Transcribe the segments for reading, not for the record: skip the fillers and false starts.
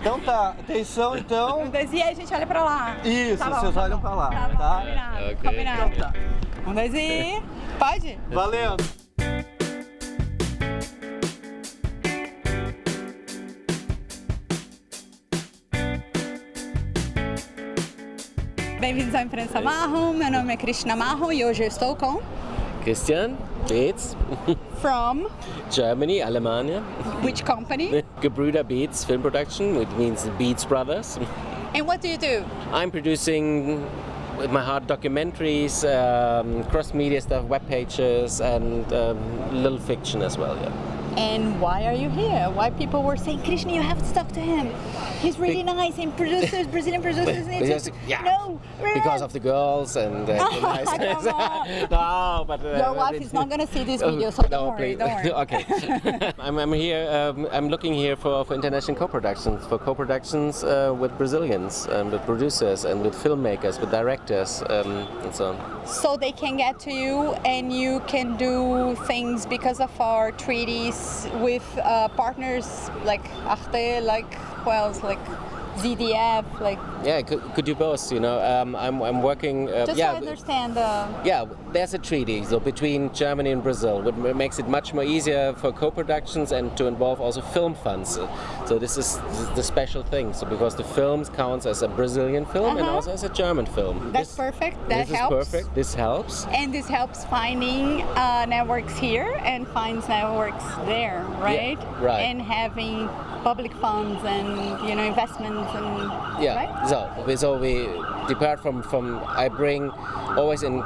Então tá, atenção então. Um, dois, e a gente olha pra lá. Isso, Tá bom, vocês olham pra lá, Tá bom, tá? combinado, Ok. combinado. Então tá. Um, dois, e... Pode? Valendo! Bem-vindos à Imprensa Mahon, meu nome é Christian Mahon e hoje eu estou com... Christian Beetz, From Germany, Alemania. which company? Gebrueder Beetz Filmproduktion, which means the Beetz brothers. And what do you do? I'm producing with my heart documentaries, cross-media stuff, web pages, and little fiction as well. Yeah. And why are you here? Why people were saying, Christian, you have to talk to him. He's really nice and producers, Brazilian producers. And Because, just, yeah, no, because of the girls and the niceness. Come on. No, but Your wife is not going to see this video, so don't worry, please. don't worry. Okay. I'm here. I'm looking here for international co-productions, with Brazilians, with producers, and with filmmakers, with directors, and so on. So they can get to you and you can do things because of our treaties with partners like Arte, like who else, like ZDF, like... Yeah, could do both, you know. I'm working... Just to understand the... Yeah, there's a treaty so between Germany and Brazil, which makes it much more easier for co-productions and to involve also film funds. So this is the special thing, so because the films counts as a Brazilian film and also as a German film. That's perfect, that helps. This is perfect, this helps. And this helps finding networks here and finds networks there, right? Yeah, right. And having public funds and, you know, investments and... Yeah, right? so we depart from I bring always in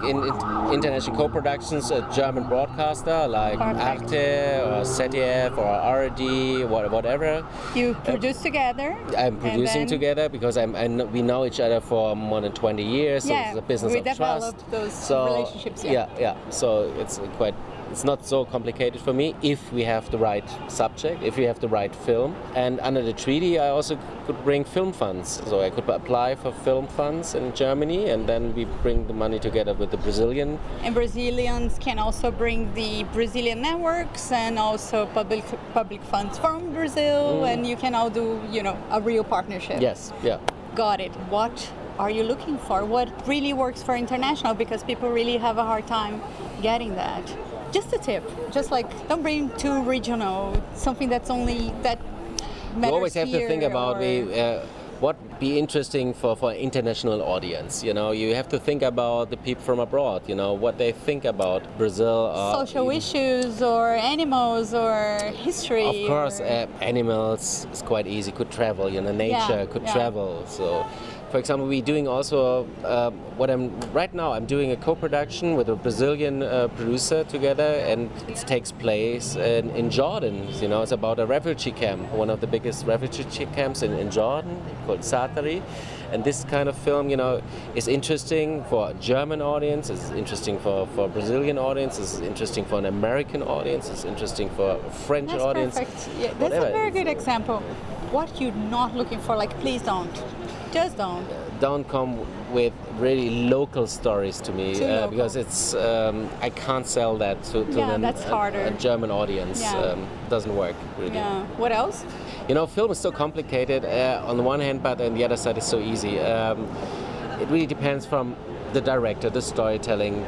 international co-productions a German broadcaster like Perfect. Arte or ZDF or RD, whatever. You produce together. I'm producing then- together because we know each other for more than 20 years. So Yeah, it's a business we of developed trust. those So, relationships. Yeah. yeah. So it's not so complicated for me if we have the right subject, if we have the right film. And under the treaty, I also could bring film funds. So I could apply for film funds in Germany, and then we bring the money together with the Brazilian. And Brazilians can also bring the Brazilian networks and also public funds from Brazil, and you can all do, you know, a real partnership. Yes, yeah. Got it. What are you looking for? What really works for international? Because people really have a hard time getting that. Just a tip. Just like, don't bring too regional, something that's only that matters. You always have to think about or... what be interesting for international audience. You know, you have to think about the people from abroad. You know, what they think about Brazil. social issues or animals or history. Of course, or... animals is quite easy. Could travel. You know, nature could travel. So. For example, we're doing also right now. I'm doing a co-production with a Brazilian producer together, and it takes place in Jordan. You know, it's about a refugee camp, one of the biggest refugee camps in Jordan, called Satari. And this kind of film, you know, is interesting for a German audience. It's interesting for a Brazilian audience. It's interesting for an American audience. It's interesting for a French That's audience. Perfect. Yeah, that's a very good example. What you're not looking for, like, please don't. Just don't. Don't come with really local stories to me because it's I can't sell that to that's harder. A German audience. Yeah. Doesn't work really. Yeah. What else? You know, film is so complicated on the one hand, but on the other side it's so easy. It really depends from the director, the storytelling.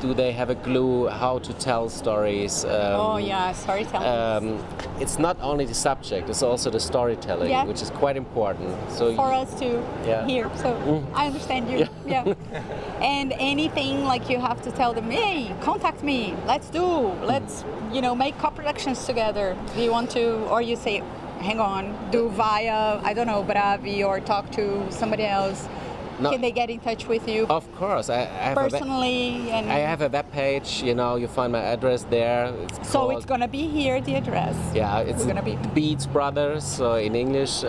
Do they have a clue how to tell stories? Storytelling. It's not only the subject, it's also the storytelling, which is quite important. So for us to hear. So I understand you. Yeah. And anything like you have to tell them, hey, contact me. Let's make co-productions together. Do you want to, or you say, hang on, do via, I don't know, Bravi, or talk to somebody else. No. Can they get in touch with you? Of course, I have personally. I have a web page. You know, you find my address there. It's gonna be here, the address. Yeah, it's gonna be Beetz Brothers in English.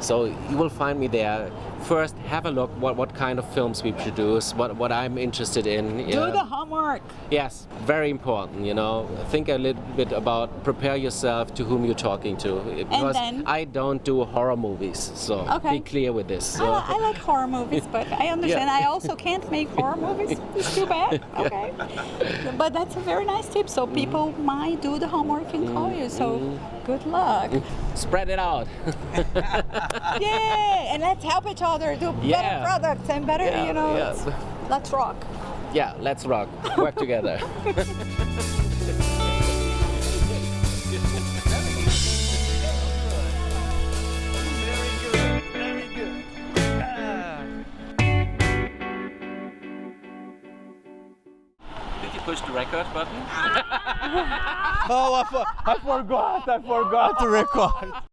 So you will find me there. First, have a look what kind of films we produce, what I'm interested in. Do the homework. Yes, very important. You know, think a little bit about, prepare yourself to whom you're talking to. Because I don't do horror movies, so be clear with this. So. I like horror movies, but I understand. I also can't make horror movies. It's too bad. Okay, but that's a very nice tip. So people might do the homework and call you. So Good luck. Spread it out. Yeah, and let's help each other do better products and better, let's rock. Yeah, let's rock. Work together. Push the record button. Oh, I forgot to record.